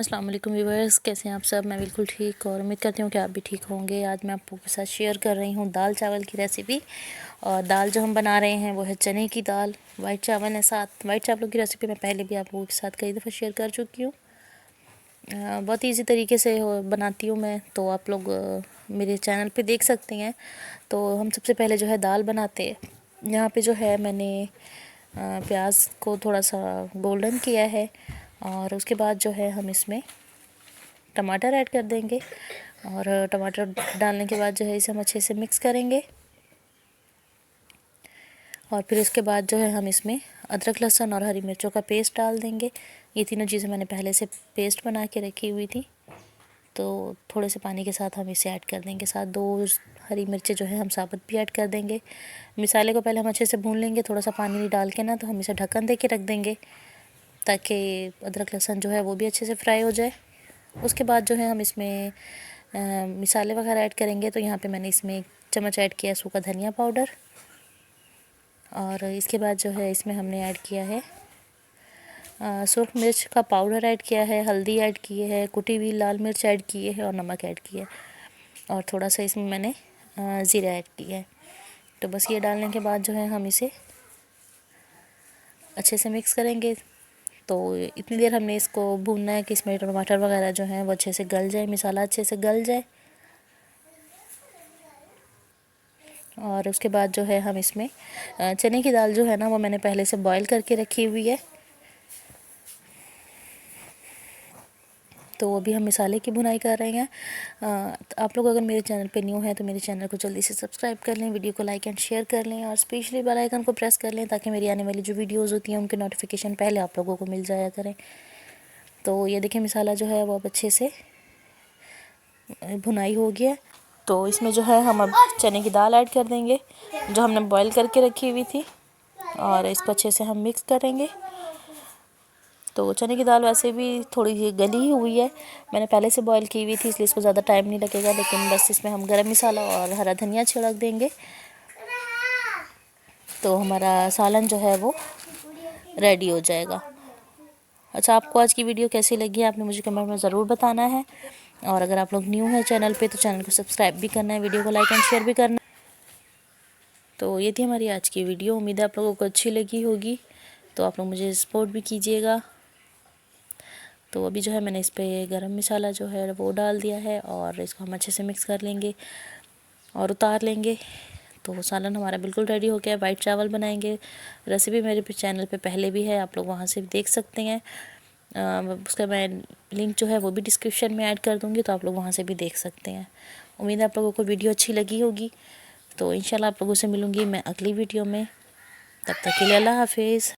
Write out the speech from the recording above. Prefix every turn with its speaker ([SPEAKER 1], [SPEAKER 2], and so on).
[SPEAKER 1] अस्सलाम वालेकुम व्यूअर्स, कैसे हैं आप सब। मैं बिल्कुल ठीक और उम्मीद करती हूँ कि आप भी ठीक होंगे। आज मैं आपको के साथ शेयर कर रही हूँ दाल चावल की रेसिपी। और दाल जो हम बना रहे हैं वो है चने की दाल। वाइट चावल है साथ। वाइट चावलों की रेसिपी मैं पहले भी आप लोगों के साथ कई दफ़ा शेयर कर चुकी हूँ। बहुत ईजी तरीके से बनाती हूँ मैं, तो आप लोग मेरे चैनल पे देख सकते हैं। तो हम सबसे पहले जो है दाल बनाते हैं। यहाँ पे जो है मैंने प्याज को थोड़ा सा गोल्डन किया है और उसके बाद जो है हम इसमें टमाटर ऐड कर देंगे। और टमाटर डालने के बाद जो है इसे हम अच्छे से मिक्स करेंगे। और फिर उसके बाद जो है हम इसमें अदरक लहसुन और हरी मिर्चों का पेस्ट डाल देंगे। ये तीनों चीज़ें मैंने पहले से पेस्ट बना के रखी हुई थी, तो थोड़े से पानी के साथ हम इसे ऐड कर देंगे। साथ 2 हरी मिर्चें जो है हम साबुत भी ऐड कर देंगे। मिसाले को पहले हम अच्छे से भून लेंगे, थोड़ा सा पानी डाल के ना, तो हम इसे ढक्कन दे के रख देंगे ताकि अदरक लहसुन जो है वो भी अच्छे से फ्राई हो जाए। उसके बाद जो है हम इसमें मिसाले वगैरह ऐड करेंगे। तो यहाँ पे मैंने इसमें 1 चम्मच ऐड किया सूखा धनिया पाउडर। और इसके बाद जो है इसमें हमने ऐड किया है सुरख मिर्च का पाउडर ऐड किया है, हल्दी ऐड की है, कुटी हुई लाल मिर्च ऐड की है और नमक ऐड किया है। और थोड़ा सा इसमें मैंने ज़ीरा ऐड किया है। तो बस ये डालने के बाद जो है हम इसे अच्छे से मिक्स करेंगे। तो इतनी देर हमने इसको भूनना है कि इसमें टमाटर वगैरह जो हैं वो अच्छे से गल जाए, मसाला अच्छे से गल जाए। और उसके बाद जो है हम इसमें चने की दाल जो है ना वो मैंने पहले से बॉईल करके रखी हुई है। तो अभी हम मसाले की भुनाई कर रहे हैं। आप लोग अगर मेरे चैनल पे न्यू हैं तो मेरे चैनल को जल्दी से सब्सक्राइब कर लें, वीडियो को लाइक एंड शेयर कर लें और स्पेशली बेल आइकन को प्रेस कर लें ताकि मेरी आने वाली जो वीडियोज़ होती हैं उनके नोटिफिकेशन पहले आप लोगों को मिल जाया करें। तो ये देखिए मसाला जो है वो अब अच्छे से भुनाई हो गया। तो इसमें जो है हम अब चने की दाल ऐड कर देंगे जो हमने बॉईल करके रखी हुई थी, और इसको अच्छे से हम मिक्स करेंगे। तो चने की दाल वैसे भी थोड़ी गली ही हुई है, मैंने पहले से बॉईल की हुई थी इसलिए इसको ज़्यादा टाइम नहीं लगेगा। लेकिन बस इसमें हम गरम मसाला और हरा धनिया छिड़क देंगे तो हमारा सालन जो है वो रेडी हो जाएगा। अच्छा, आपको आज की वीडियो कैसी लगी आपने मुझे कमेंट में ज़रूर बताना है। और अगर आप लोग न्यू हैं चैनल पे तो चैनल को सब्सक्राइब भी करना है, वीडियो को लाइक एंड शेयर भी करना है। तो ये थी हमारी आज की वीडियो, उम्मीद है आप लोगों को अच्छी लगी होगी। तो आप लोग मुझे सपोर्ट भी कीजिएगा। तो अभी जो है मैंने इस पर गरम मसाला जो है वो डाल दिया है और इसको हम अच्छे से मिक्स कर लेंगे और उतार लेंगे। तो सालन हमारा बिल्कुल रेडी हो गया है। वाइट चावल बनाएंगे, रेसिपी मेरे चैनल पे पहले भी है, आप लोग वहाँ से भी देख सकते हैं। उसका मैं लिंक जो है वो भी डिस्क्रिप्शन में ऐड कर दूँगी, तो आप लोग वहाँ से भी देख सकते हैं। उम्मीद है आप लोगों को वीडियो अच्छी लगी होगी। तो इंशाल्लाह आप लोगों से मिलूँगी मैं अगली वीडियो में। तब तक के लिए अल्लाह हाफिज़।